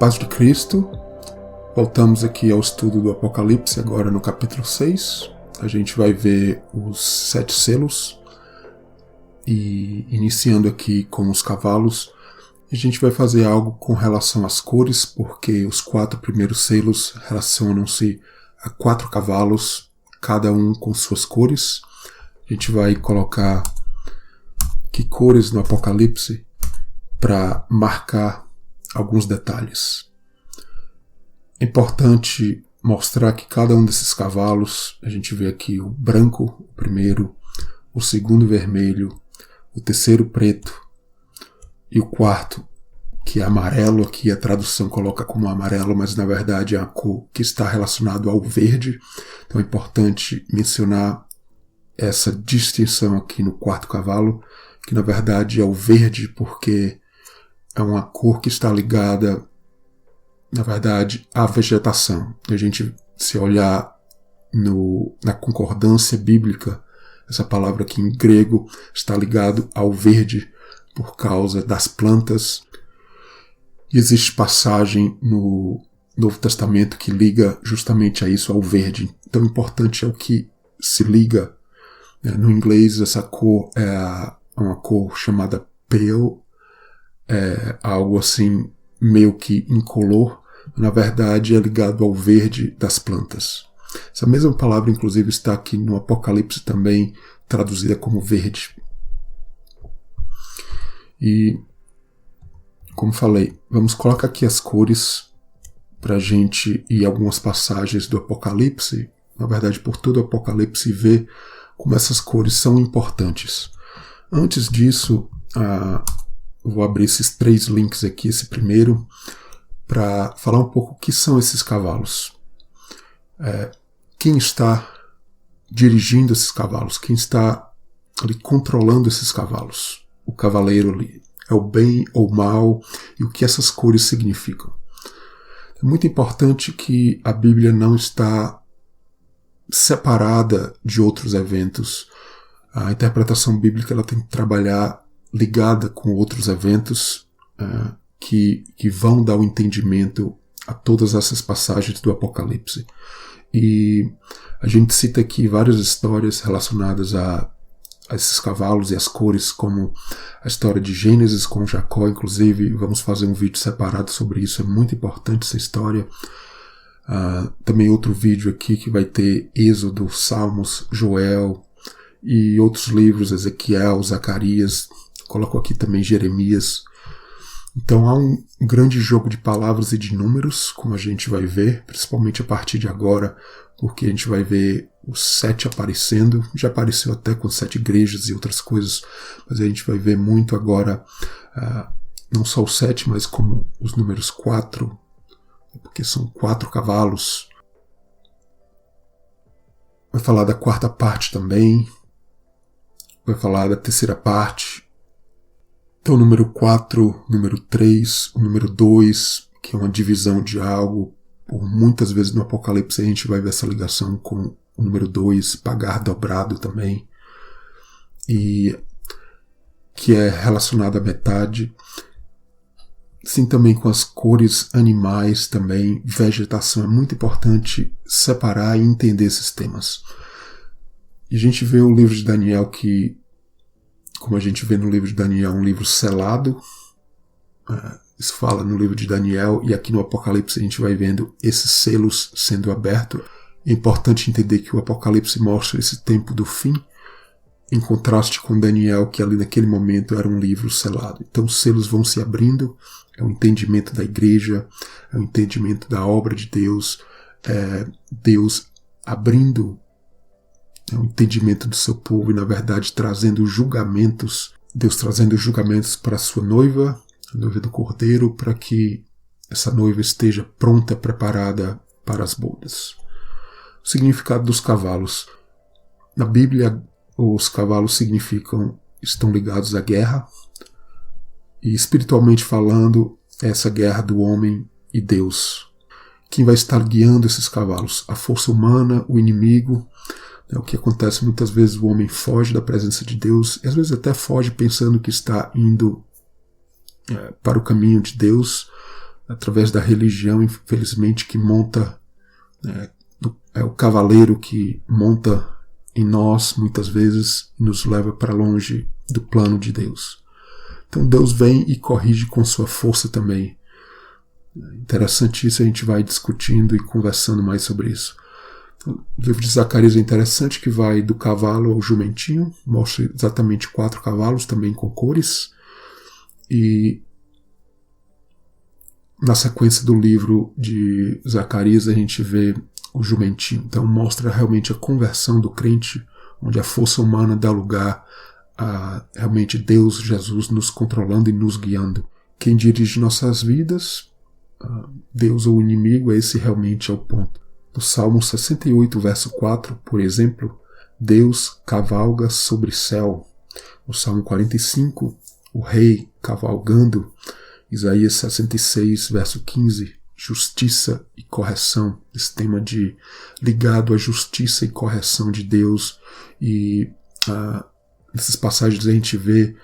Paz de Cristo, voltamos aqui ao estudo do Apocalipse, agora no capítulo 6. A gente vai ver os 7 selos e iniciando aqui com os cavalos, a gente vai fazer algo com relação às cores, porque os 4 primeiros selos relacionam-se a 4 cavalos, cada um com suas cores. A gente vai colocar que cores no Apocalipse para marcar alguns detalhes. É importante mostrar que cada um desses cavalos, a gente vê aqui o branco, o primeiro, o segundo vermelho, o terceiro preto e o quarto, que é amarelo. Aqui a tradução coloca como amarelo, mas na verdade é a cor que está relacionada ao verde. Então é importante mencionar essa distinção aqui no quarto cavalo, que na verdade é o verde, porque é uma cor que está ligada, na verdade, à vegetação. A gente, se olhar na concordância bíblica, essa palavra aqui em grego está ligado ao verde por causa das plantas. E existe passagem no Novo Testamento que liga justamente a isso, ao verde. Então, o importante é o que se liga. No inglês, essa cor é uma cor chamada pale, algo assim meio que incolor, na verdade é ligado ao verde das plantas. Essa mesma palavra inclusive está aqui no Apocalipse também traduzida como verde. E como falei, vamos colocar aqui as cores para a gente ir algumas passagens do Apocalipse, na verdade por todo o Apocalipse, e ver como essas cores são importantes. Antes disso, vou abrir esses 3 links aqui, esse primeiro, para falar um pouco o que são esses cavalos. Quem está dirigindo esses cavalos? Quem está ali controlando esses cavalos? O cavaleiro ali. É o bem ou o mal? E o que essas cores significam? É muito importante que a Bíblia não está separada de outros eventos. A interpretação bíblica ela tem que trabalhar ligada com outros eventos que vão dar o entendimento a todas essas passagens do Apocalipse. E a gente cita aqui várias histórias relacionadas a esses cavalos e as cores, como a história de Gênesis com Jacó, inclusive vamos fazer um vídeo separado sobre isso, é muito importante essa história. Também outro vídeo aqui que vai ter Êxodo, Salmos, Joel e outros livros, Ezequiel, Zacarias. Coloco aqui também Jeremias. Então há um grande jogo de palavras e de números, como a gente vai ver, principalmente a partir de agora, porque a gente vai ver os 7 aparecendo. Já apareceu até com 7 igrejas e outras coisas, mas a gente vai ver muito agora, não só os 7, mas como os números 4, porque são 4 cavalos. Vai falar da 4ª parte também, vai falar da 3ª parte. Então o número 4, o número 3, o número 2, que é uma divisão de algo. Por muitas vezes no Apocalipse a gente vai ver essa ligação com o número 2, pagar dobrado também, e que é relacionado à metade. Sim, também com as cores animais também, vegetação. É muito importante separar e entender esses temas. E a gente vê o livro de Daniel que, como a gente vê no livro de Daniel, um livro selado. Isso fala no livro de Daniel, e aqui no Apocalipse a gente vai vendo esses selos sendo abertos. É importante entender que o Apocalipse mostra esse tempo do fim, em contraste com Daniel, que ali naquele momento era um livro selado. Então os selos vão se abrindo, é o entendimento da igreja, é o entendimento da obra de Deus, Deus abrindo o entendimento do seu povo e, na verdade, trazendo julgamentos, Deus trazendo julgamentos para a sua noiva, a noiva do Cordeiro, para que essa noiva esteja pronta, preparada para as bodas. O significado dos cavalos. Na Bíblia, os cavalos estão ligados à guerra, e espiritualmente falando, essa guerra do homem e Deus. Quem vai estar guiando esses cavalos? A força humana, o inimigo. É o que acontece muitas vezes, o homem foge da presença de Deus, e às vezes até foge pensando que está indo para o caminho de Deus, através da religião, infelizmente, que monta, é o cavaleiro que monta em nós, muitas vezes, e nos leva para longe do plano de Deus. Então Deus vem e corrige com sua força também. Interessante isso, a gente vai discutindo e conversando mais sobre isso. Então, o livro de Zacarias é interessante, que vai do cavalo ao jumentinho, mostra exatamente 4 cavalos, também com cores, e na sequência do livro de Zacarias a gente vê o jumentinho. Então mostra realmente a conversão do crente, onde a força humana dá lugar a realmente Deus, Jesus, nos controlando e nos guiando. Quem dirige nossas vidas, Deus ou o inimigo, esse realmente é o ponto. No Salmo 68, verso 4, por exemplo, Deus cavalga sobre céu. No Salmo 45, o rei cavalgando. Isaías 66, verso 15, justiça e correção, esse tema ligado à justiça e correção de Deus. E nessas passagens a gente vê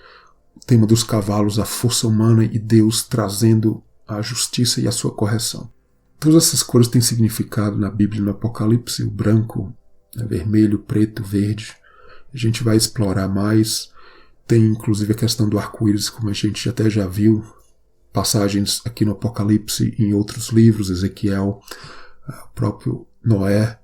o tema dos cavalos, a força humana e Deus trazendo a justiça e a sua correção. Todas essas cores têm significado na Bíblia, no Apocalipse, o branco, vermelho, preto, verde. A gente vai explorar mais. Tem inclusive a questão do arco-íris, como a gente até já viu, passagens aqui no Apocalipse e em outros livros, Ezequiel, o próprio Noé,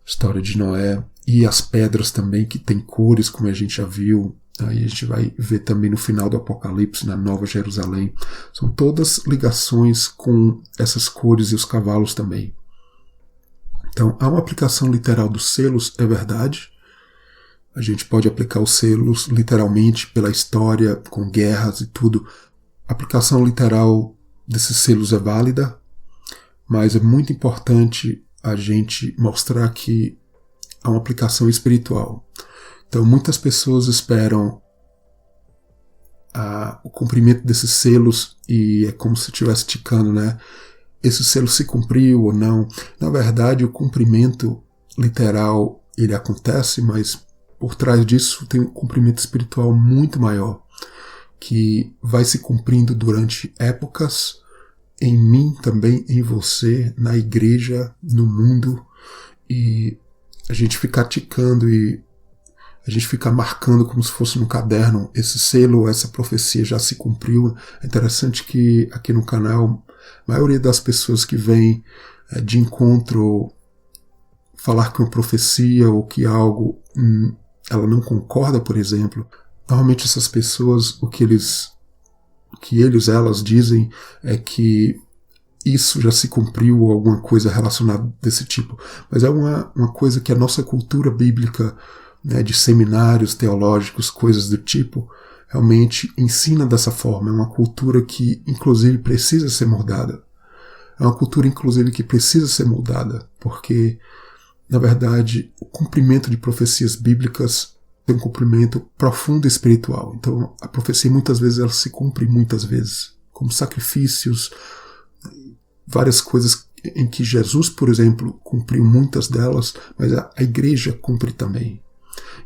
história de Noé, e as pedras também, que tem cores, como a gente já viu. Aí a gente vai ver também no final do Apocalipse, na Nova Jerusalém. São todas ligações com essas cores e os cavalos também. Então, há uma aplicação literal dos selos, é verdade. A gente pode aplicar os selos literalmente pela história, com guerras e tudo. A aplicação literal desses selos é válida, mas é muito importante a gente mostrar que há uma aplicação espiritual. Então, muitas pessoas esperam o cumprimento desses selos e é como se estivesse ticando, né? Esse selo se cumpriu ou não. Na verdade, o cumprimento literal ele acontece, mas por trás disso tem um cumprimento espiritual muito maior, que vai se cumprindo durante épocas, em mim também, em você, na igreja, no mundo, e a gente fica ticando e a gente fica marcando como se fosse no caderno, esse selo, essa profecia já se cumpriu. É interessante que aqui no canal, a maioria das pessoas que vêm de encontro falar que uma profecia ou que algo ela não concorda, por exemplo, normalmente essas pessoas, o que elas dizem é que isso já se cumpriu ou alguma coisa relacionada desse tipo. Mas é uma coisa que a nossa cultura bíblica, né, de seminários teológicos, coisas do tipo, realmente ensina dessa forma. É uma cultura que, inclusive, precisa ser mudada. É uma cultura, inclusive, que precisa ser mudada, porque, na verdade, o cumprimento de profecias bíblicas tem um cumprimento profundo espiritual. Então, a profecia, muitas vezes, ela se cumpre muitas vezes, como sacrifícios, várias coisas em que Jesus, por exemplo, cumpriu muitas delas, mas a igreja cumpre também.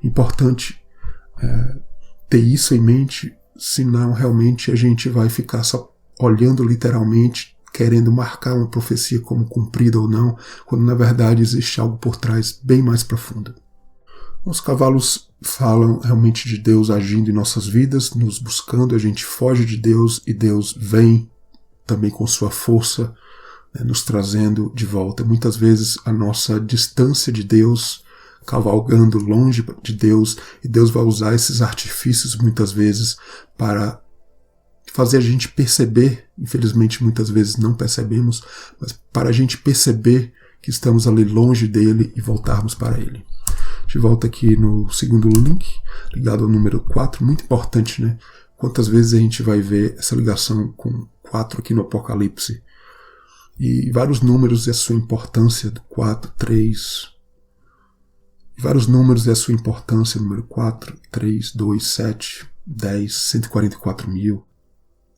Importante ter isso em mente, senão realmente a gente vai ficar só olhando literalmente, querendo marcar uma profecia como cumprida ou não, quando na verdade existe algo por trás bem mais profundo. Os cavalos falam realmente de Deus agindo em nossas vidas, nos buscando, a gente foge de Deus e Deus vem também com sua força, né, nos trazendo de volta. Muitas vezes a nossa distância de Deus, cavalgando longe de Deus, e Deus vai usar esses artifícios muitas vezes para fazer a gente perceber, infelizmente muitas vezes não percebemos, mas para a gente perceber que estamos ali longe dele e voltarmos para ele. De volta aqui no segundo link, ligado ao número 4, muito importante, né? Quantas vezes a gente vai ver essa ligação com 4 aqui no Apocalipse? E vários números e a sua importância, do 4, 3. E vários números e a sua importância, número 4, 3, 2, 7, 10, 144 mil.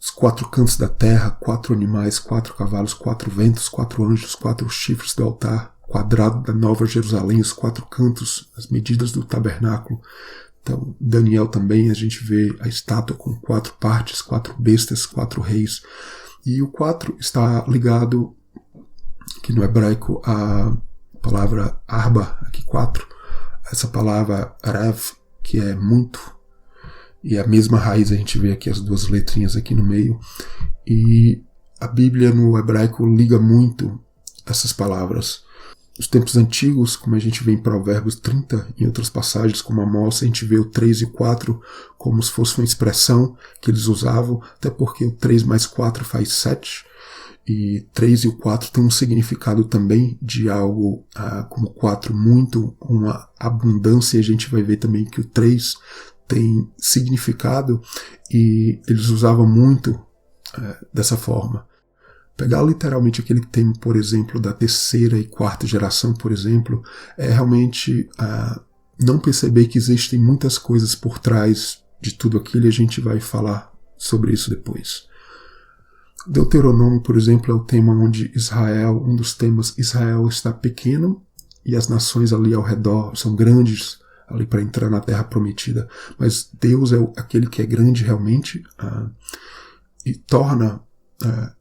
Os 4 cantos da terra, 4 animais, 4 cavalos, 4 ventos, 4 anjos, 4 chifres do altar, quadrado da Nova Jerusalém, os 4 cantos, as medidas do tabernáculo, Então, Daniel também, a gente vê a estátua com 4 partes, 4 bestas, 4 reis. E o 4 está ligado, aqui no hebraico, a palavra arba, aqui 4. Essa palavra rav, que é muito, e a mesma raiz a gente vê aqui as 2 letrinhas aqui no meio. E a Bíblia no hebraico liga muito essas palavras. Nos tempos antigos, como a gente vê em Provérbios 30, em outras passagens como Amós, a gente vê o 3 e o 4 como se fosse uma expressão que eles usavam, até porque o 3 mais 4 faz 7, e 3 e o 4 tem um significado também de algo como 4 muito, uma abundância, e a gente vai ver também que o 3 tem significado, e eles usavam muito dessa forma. Pegar literalmente aquele termo, por exemplo, da 3ª e 4ª geração, por exemplo, é realmente não perceber que existem muitas coisas por trás de tudo aquilo, e a gente vai falar sobre isso depois. Deuteronômio, por exemplo, é o tema onde Israel, um dos temas, Israel está pequeno e as nações ali ao redor são grandes ali para entrar na terra prometida, mas Deus é aquele que é grande realmente e torna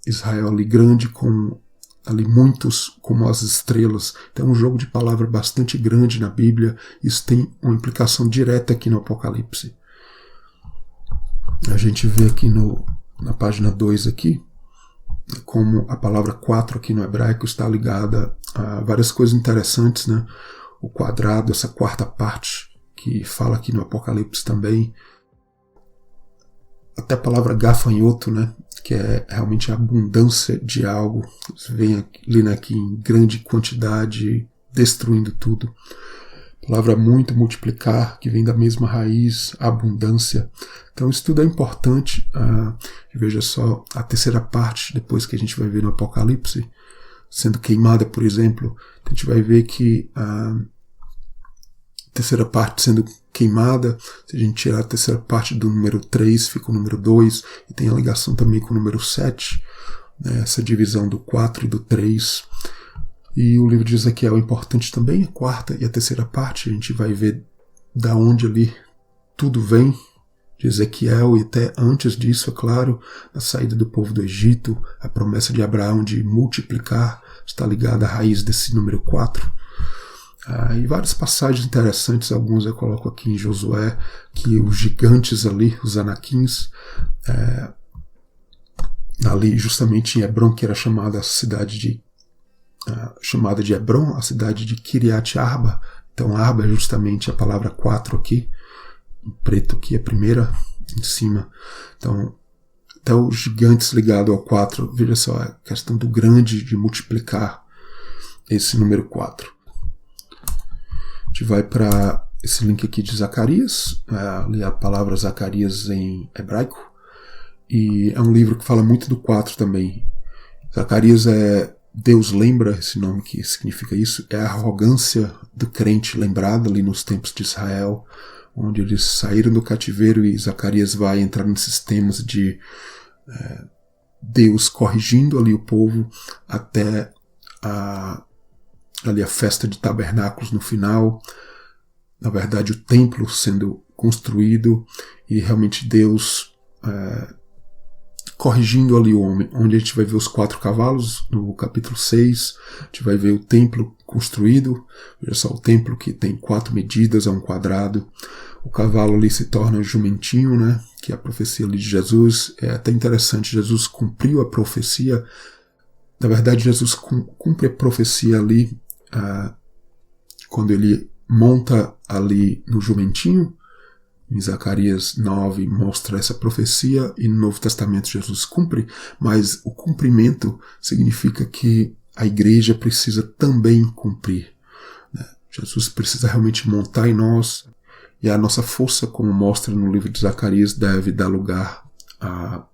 Israel ali grande, com ali muitos como as estrelas. Então é um jogo de palavra bastante grande na Bíblia. Isso tem uma implicação direta aqui no Apocalipse. A gente vê aqui na página 2 aqui, como a palavra 4 aqui no hebraico está ligada a várias coisas interessantes, né? O quadrado, essa 4ª parte que fala aqui no Apocalipse também. Até a palavra gafanhoto, né? Que é realmente a abundância de algo, vem aqui em grande quantidade, destruindo tudo. A palavra muito, multiplicar, que vem da mesma raiz, abundância. Então isso tudo é importante. Veja só, a 3ª parte, depois que a gente vai ver no Apocalipse, sendo queimada, por exemplo, a gente vai ver que a 3ª parte sendo queimada, se a gente tirar a 3ª parte do número 3, fica o número 2, e tem a ligação também com o número 7, né, essa divisão do 4 e do 3. E o livro de Ezequiel é importante também, a 4ª e a 3ª parte, a gente vai ver da onde ali tudo vem, de Ezequiel, e até antes disso, é claro, a saída do povo do Egito, a promessa de Abraão de multiplicar, está ligada à raiz desse número 4. E várias passagens interessantes, alguns eu coloco aqui em Josué, que os gigantes ali, os anaquins, ali justamente em Hebron, que era chamada a cidade de Hebron, a cidade de Kiriat Arba. Então Arba é justamente a palavra 4 aqui, em preto aqui, a primeira em cima. Então até os gigantes ligados ao 4, veja só, a questão do grande, de multiplicar esse número 4. A gente vai para esse link aqui de Zacarias, ali a palavra Zacarias em hebraico, e é um livro que fala muito do 4 também. Zacarias Deus lembra, esse nome que significa isso, é a arrogância do crente lembrada ali nos tempos de Israel, onde eles saíram do cativeiro, e Zacarias vai entrar nesses temas de Deus corrigindo ali o povo até ali a festa de tabernáculos no final, na verdade o templo sendo construído, e realmente Deus corrigindo ali o homem, onde a gente vai ver os 4 cavalos no capítulo 6, a gente vai ver o templo construído, veja só, o templo que tem 4 medidas, é um quadrado, o cavalo ali se torna jumentinho, né, que é a profecia ali de Jesus. É até interessante, Jesus cumpriu a profecia, na verdade Jesus cumpre a profecia ali, quando ele monta ali no jumentinho. Em Zacarias 9 mostra essa profecia, e no Novo Testamento Jesus cumpre, mas o cumprimento significa que a igreja precisa também cumprir, né? Jesus precisa realmente montar em nós, e a nossa força, como mostra no livro de Zacarias, deve dar lugar na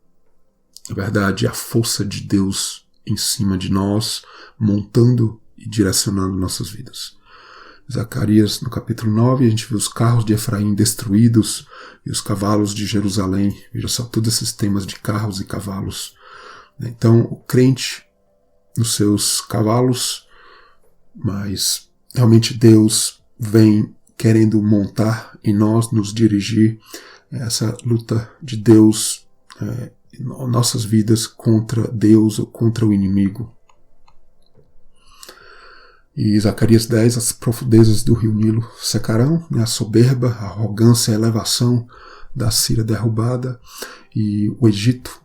verdade, a força de Deus em cima de nós, montando e direcionando nossas vidas. Zacarias, no capítulo 9, a gente vê os carros de Efraim destruídos e os cavalos de Jerusalém. Veja só, todos esses temas de carros e cavalos. Então, o crente nos seus cavalos, mas realmente Deus vem querendo montar em nós, nos dirigir, essa luta de Deus em nossas vidas contra Deus ou contra o inimigo. E Zacarias 10, as profundezas do rio Nilo secarão, a soberba, a arrogância, a elevação da Síria derrubada, e o Egito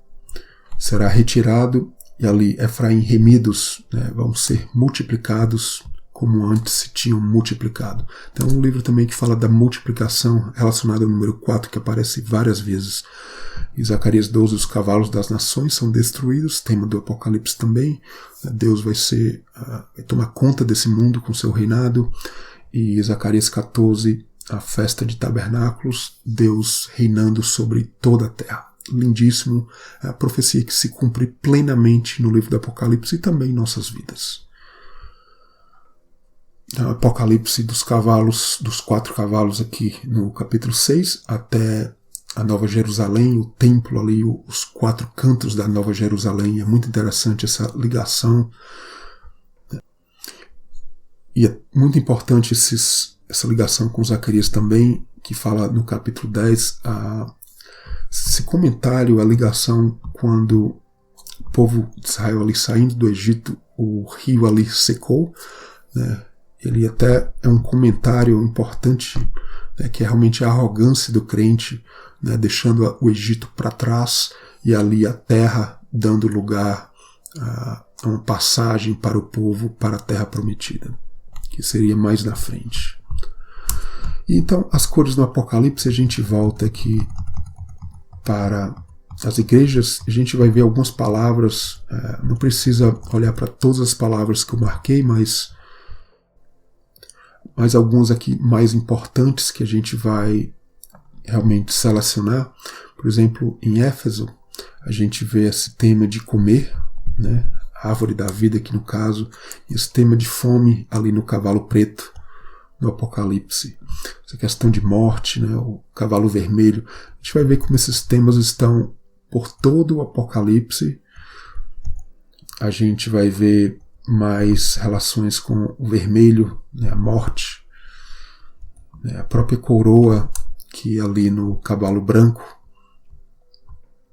será retirado, e ali Efraim remidos, vão ser multiplicados como antes se tinham multiplicado. Então um livro também que fala da multiplicação relacionada ao número 4, que aparece várias vezes. Em Zacarias 12, os cavalos das nações são destruídos, tema do Apocalipse também. Deus vai tomar conta desse mundo com seu reinado. E Zacarias 14, a festa de tabernáculos, Deus reinando sobre toda a terra. Lindíssimo, a profecia que se cumpre plenamente no livro do Apocalipse e também em nossas vidas. O Apocalipse dos cavalos, dos 4 cavalos aqui no capítulo 6, até a Nova Jerusalém, o templo ali, os 4 cantos da Nova Jerusalém. É muito interessante essa ligação. E é muito importante essa ligação com Zacarias também, que fala no capítulo 10, esse comentário, a ligação quando o povo de Israel ali saindo do Egito, o rio ali secou, né? Ele até é um comentário importante, né, que é realmente a arrogância do crente, né, deixando o Egito para trás e ali a terra dando lugar a uma passagem para o povo para a terra prometida, que seria mais na frente. E então, as cores do Apocalipse, a gente volta aqui para as igrejas, a gente vai ver algumas palavras, não precisa olhar para todas as palavras que eu marquei, mas alguns aqui mais importantes que a gente vai realmente selecionar. Por exemplo, em Éfeso, a gente vê esse tema de comer, né? A árvore da vida aqui no caso, e esse tema de fome ali no cavalo preto, no Apocalipse. Essa questão de morte, né? O cavalo vermelho. A gente vai ver como esses temas estão por todo o Apocalipse. A gente vai ver mais relações com o vermelho, né, a morte, né, a própria coroa que é ali no cavalo branco.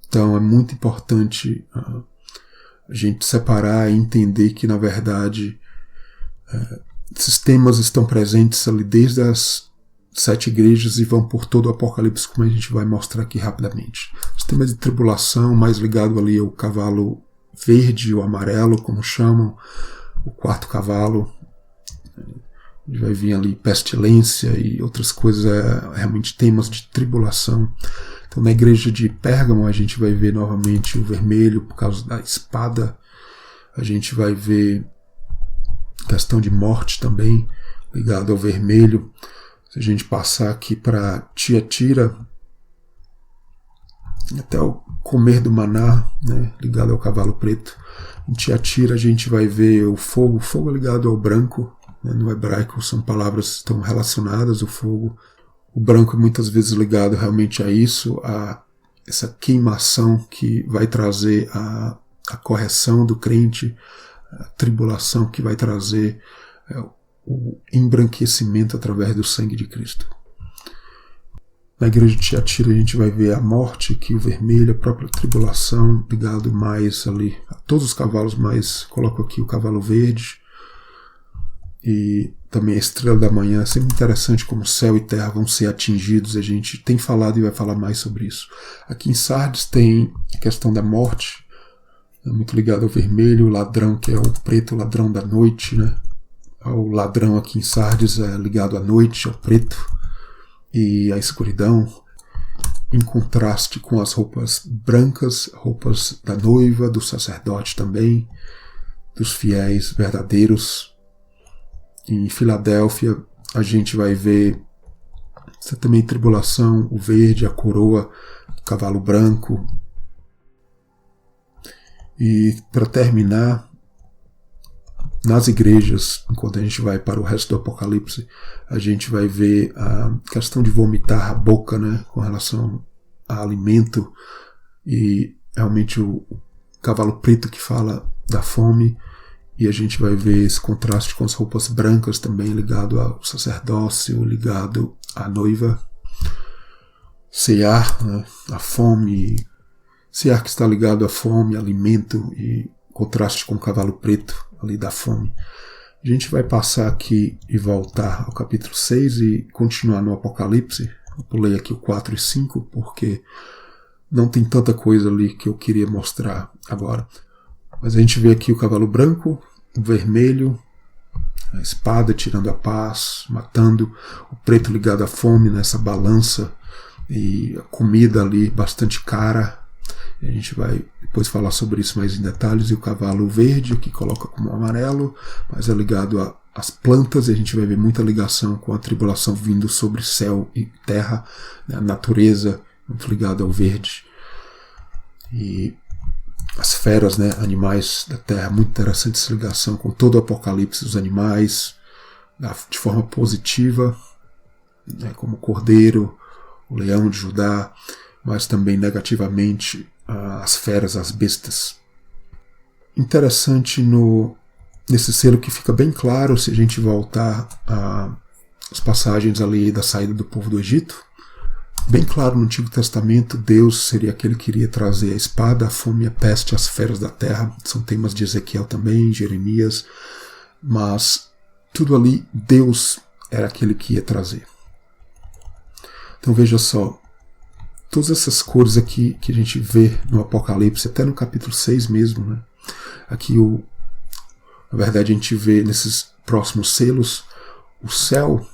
Então é muito importante a gente separar e entender que, na verdade, esses temas estão presentes ali desde as 7 igrejas e vão por todo o Apocalipse, como a gente vai mostrar aqui rapidamente. Os temas de tribulação, mais ligado ali ao cavalo verde ou amarelo, como chamam, o 4º cavalo. Vai vir ali pestilência e outras coisas, realmente temas de tribulação. Então na igreja de Pérgamo a gente vai ver novamente o vermelho por causa da espada. A gente vai ver questão de morte também, ligado ao vermelho. Se a gente passar aqui para Tiatira, até o comer do maná, né, ligado ao cavalo preto. Em Tiatira a gente vai ver o fogo é ligado ao branco, né, no hebraico são palavras que estão relacionadas, o fogo. O branco é muitas vezes ligado realmente a isso, a essa queimação que vai trazer a correção do crente, a tribulação que vai trazer o embranquecimento através do sangue de Cristo. Na igreja de Tiatira a gente vai ver a morte, que o vermelho, a própria tribulação, ligado mais ali a todos os cavalos, mas coloco aqui o cavalo verde e também a estrela da manhã. É sempre interessante como céu e terra vão ser atingidos, a gente tem falado e vai falar mais sobre isso. Aqui em Sardes tem a questão da morte, muito ligado ao vermelho, o ladrão que é o preto, o ladrão da noite, né? O ladrão aqui em Sardes é ligado à noite, ao preto e à escuridão, em contraste com as roupas brancas, roupas da noiva, do sacerdote também, dos fiéis verdadeiros. Em Filadélfia a gente vai ver também tribulação, o verde, a coroa, o cavalo branco. E para terminar, nas igrejas, enquanto a gente vai para o resto do Apocalipse, a gente vai ver a questão de vomitar a boca, né, com relação a alimento, e realmente o cavalo preto que fala da fome, E a gente vai ver esse contraste com as roupas brancas também, ligado ao sacerdócio, ligado à noiva. Cear, né, a fome. Cear que está ligado à fome, alimento, e contraste com o cavalo preto ali da fome. A gente vai passar aqui e voltar ao capítulo 6 e continuar no Apocalipse. Eu pulei aqui o 4 e 5 porque não tem tanta coisa ali que eu queria mostrar agora. Mas a gente vê aqui o cavalo branco, o vermelho, a espada tirando a paz, matando, o preto ligado à fome nessa balança, e a comida ali bastante cara. A gente vai depois falar sobre isso mais em detalhes. E o cavalo verde, que coloca como amarelo, mas é ligado às plantas, e a gente vai ver muita ligação com a tribulação vindo sobre céu e terra, né? A natureza muito ligada ao verde. E as feras, né? Animais da terra, muito interessante essa ligação com todo o Apocalipse, os animais, de forma positiva, né? Como o cordeiro, o leão de Judá, mas também negativamente as feras, as bestas. Interessante nesse selo que fica bem claro, se a gente voltar às passagens ali da saída do povo do Egito, bem claro no Antigo Testamento, Deus seria aquele que iria trazer a espada, a fome, a peste, as feras da terra. São temas de Ezequiel também, Jeremias, mas tudo ali Deus era aquele que ia trazer. Então veja só, todas essas cores aqui que a gente vê no Apocalipse, até no capítulo 6 mesmo, né? Aqui, na verdade, a gente vê nesses próximos selos o céu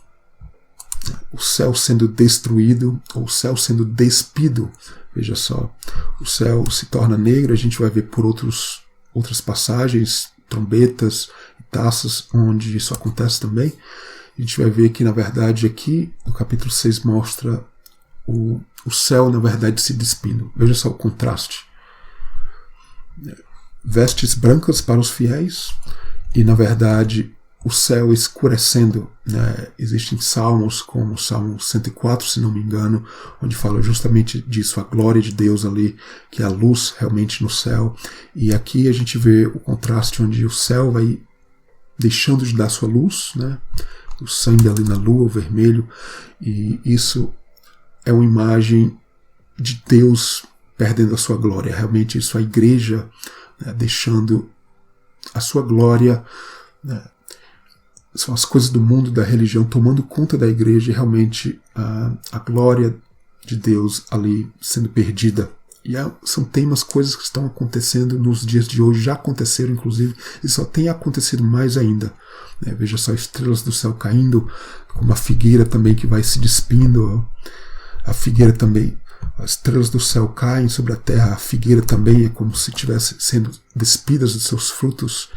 sendo destruído, ou o céu sendo despido. Veja só, o céu se torna negro, a gente vai ver por outras passagens, trombetas e taças, onde isso acontece também. A gente vai ver que, na verdade, aqui, no capítulo 6 mostra o céu, na verdade, se despindo. Veja só o contraste. Vestes brancas para os fiéis e, na verdade, o céu escurecendo, né? Existem salmos, como o Salmo 104, se não me engano, onde fala justamente disso, a glória de Deus ali, que é a luz realmente no céu. E aqui a gente vê o contraste onde o céu vai deixando de dar sua luz, né? O sangue ali na lua, o vermelho, e isso é uma imagem de Deus perdendo a sua glória. Realmente isso, a igreja, né, deixando a sua glória, né, são as coisas do mundo, da religião, tomando conta da igreja, e realmente a glória de Deus ali sendo perdida. E são temas, coisas que estão acontecendo nos dias de hoje, já aconteceram inclusive, e só tem acontecido mais ainda. Veja só, estrelas do céu caindo, como a figueira também que vai se despindo. A figueira também, as estrelas do céu caem sobre a terra, a figueira também é como se estivesse sendo despidas dos seus frutos.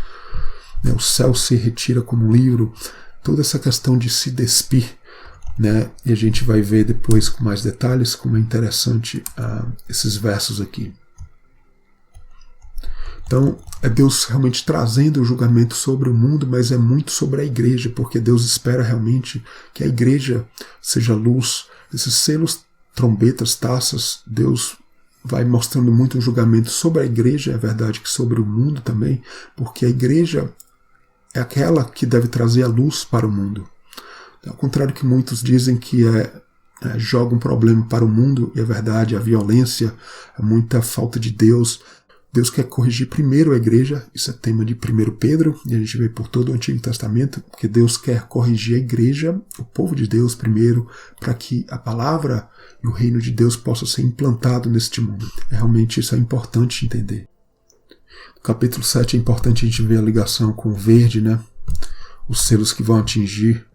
O céu se retira como um livro. Toda essa questão de se despir, né? E a gente vai ver depois com mais detalhes como é interessante esses versos aqui. Então, é Deus realmente trazendo o julgamento sobre o mundo, mas é muito sobre a igreja, porque Deus espera realmente que a igreja seja luz. Esses selos, trombetas, taças, Deus vai mostrando muito um julgamento sobre a igreja, é verdade que sobre o mundo também, porque a igreja é aquela que deve trazer a luz para o mundo. Ao contrário que muitos dizem que joga um problema para o mundo, e é verdade, a violência, muita falta de Deus. Deus quer corrigir primeiro a igreja, isso é tema de 1 Pedro, e a gente vê por todo o Antigo Testamento, porque Deus quer corrigir a igreja, o povo de Deus primeiro, para que a palavra e o reino de Deus possa ser implantado neste mundo. Realmente isso é importante entender. No capítulo 7 é importante a gente ver a ligação com o verde, né? Os selos que vão atingir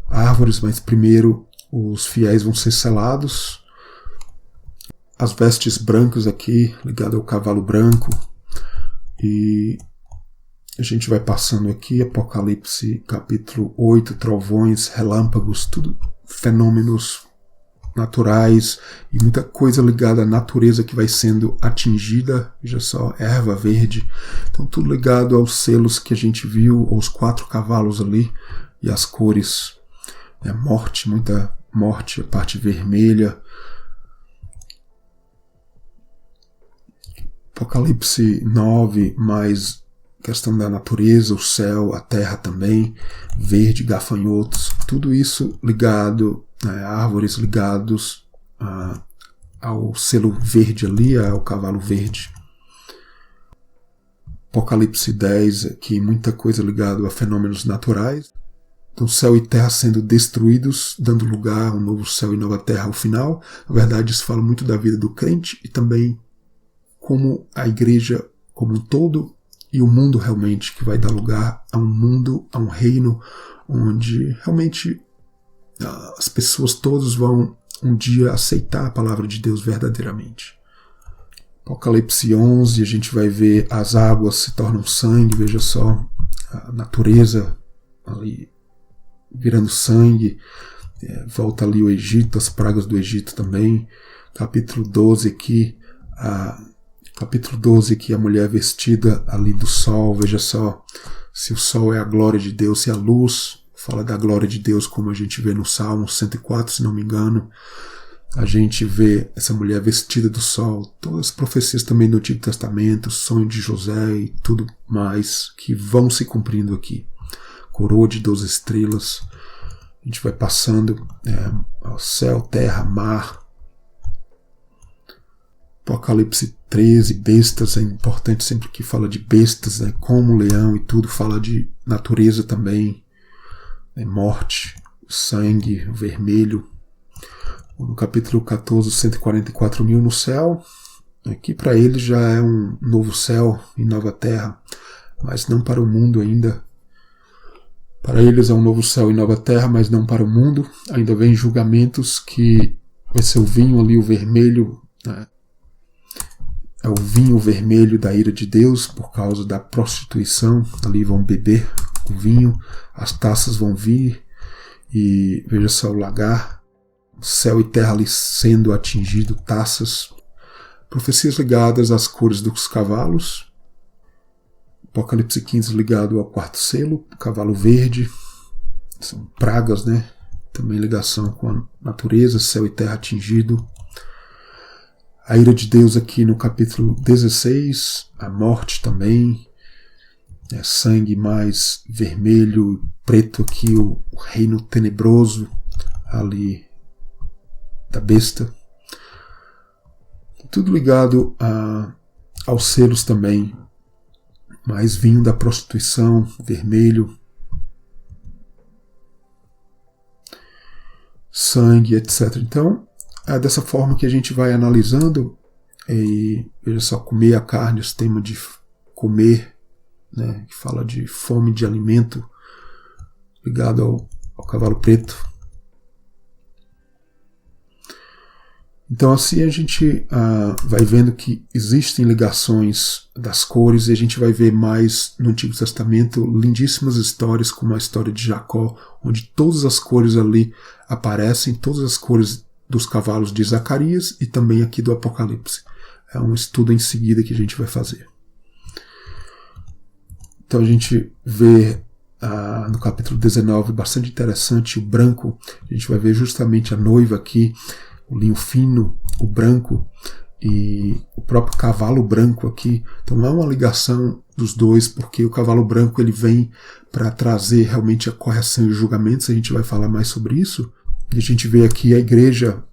árvores, mas primeiro os fiéis vão ser selados. As vestes brancas aqui, ligado ao cavalo branco. E a gente vai passando aqui, Apocalipse capítulo 8, trovões, relâmpagos, tudo fenômenos naturais e muita coisa ligada à natureza que vai sendo atingida. Veja só, erva verde. Então tudo ligado aos selos que a gente viu, aos 4 cavalos ali e as cores. Morte, muita morte, a parte vermelha. Apocalipse 9, mais questão da natureza, o céu, a terra também, verde, gafanhotos, tudo isso ligado, árvores ligados ao selo verde ali, ao cavalo verde. Apocalipse 10, aqui muita coisa ligada a fenômenos naturais. Então, céu e terra sendo destruídos, dando lugar a um novo céu e nova terra ao final. Na verdade, isso fala muito da vida do crente e também como a igreja como um todo e o mundo realmente, que vai dar lugar a um mundo, a um reino onde realmente as pessoas todas vão um dia aceitar a palavra de Deus verdadeiramente. Apocalipse 11, a gente vai ver as águas se tornam sangue, veja só, a natureza ali virando sangue, volta ali o Egito, as pragas do Egito também. Capítulo 12 aqui, a mulher vestida ali do sol, veja só, se o sol é a glória de Deus, se a luz fala da glória de Deus, como a gente vê no Salmo 104, se não me engano, a gente vê essa mulher vestida do sol, todas as profecias também do Antigo Testamento, o sonho de José e tudo mais que vão se cumprindo aqui. Coroa de 12 estrelas, a gente vai passando ao céu, terra, mar. Apocalipse 13, bestas, é importante sempre que fala de bestas, como leão e tudo, fala de natureza também, morte, sangue, vermelho. No capítulo 14, 144 mil no céu, aqui para eles já é um novo céu e nova terra, mas não para o mundo ainda. Para eles é um novo céu e nova terra, mas não para o mundo. Ainda vem julgamentos que vai ser o vinho ali, o vermelho, é o vinho vermelho da ira de Deus por causa da prostituição. Ali vão beber o vinho, as taças vão vir e veja só o lagar, céu e terra ali sendo atingido, taças. Profecias ligadas às cores dos cavalos. Apocalipse 15 ligado ao quarto selo, cavalo verde, são pragas, também ligação com a natureza, céu e terra atingido. A ira de Deus aqui no capítulo 16, a morte também, sangue mais vermelho, preto aqui, o reino tenebroso ali da besta. Tudo ligado aos selos também, mais vinho da prostituição, vermelho, sangue, etc. Então, é dessa forma que a gente vai analisando, e veja só, comer a carne, esse tema de comer, que fala de fome de alimento, ligado ao cavalo preto. Então assim a gente vai vendo que existem ligações das cores, e a gente vai ver mais no Antigo Testamento lindíssimas histórias, como a história de Jacó, onde todas as cores ali aparecem, todas as cores dos cavalos de Zacarias e também aqui do Apocalipse. É um estudo em seguida que a gente vai fazer. Então a gente vê no capítulo 19, bastante interessante, o branco. A gente vai ver justamente a noiva aqui, o linho fino, o branco e o próprio cavalo branco aqui. Então há uma ligação dos dois, porque o cavalo branco ele vem para trazer realmente a correção e os julgamentos. A gente vai falar mais sobre isso. E a gente vê aqui a igreja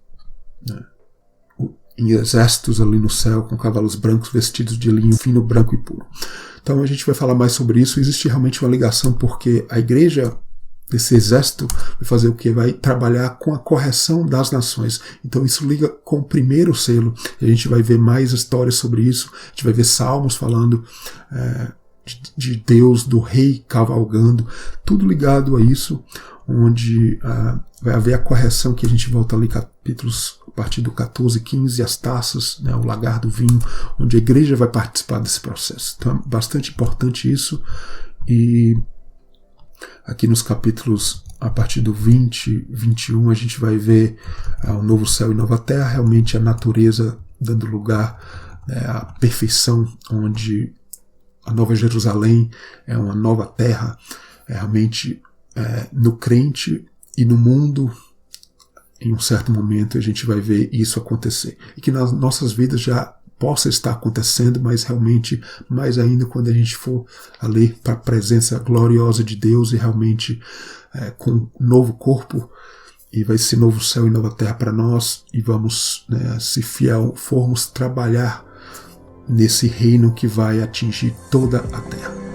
em exércitos ali no céu, com cavalos brancos vestidos de linho fino, branco e puro. Então a gente vai falar mais sobre isso. Existe realmente uma ligação, porque a igreja desse exército vai fazer o que? Vai trabalhar com a correção das nações. Então isso liga com o primeiro selo. A gente vai ver mais histórias sobre isso. A gente vai ver salmos falando de Deus, do rei cavalgando. Tudo ligado a isso, onde vai haver a correção, que a gente volta ali capítulos a partir do 14, 15, as taças, o lagar do vinho, onde a igreja vai participar desse processo. Então é bastante importante isso. E aqui nos capítulos a partir do 20, 21, a gente vai ver o novo céu e nova terra, realmente a natureza dando lugar à perfeição, onde a nova Jerusalém é uma nova terra, realmente no crente e no mundo. Em um certo momento a gente vai ver isso acontecer, e que nas nossas vidas já possa estar acontecendo, mas realmente mais ainda quando a gente for ali para a presença gloriosa de Deus e realmente com um novo corpo, e vai ser novo céu e nova terra para nós, e vamos, né, se formos trabalhar nesse reino que vai atingir toda a terra.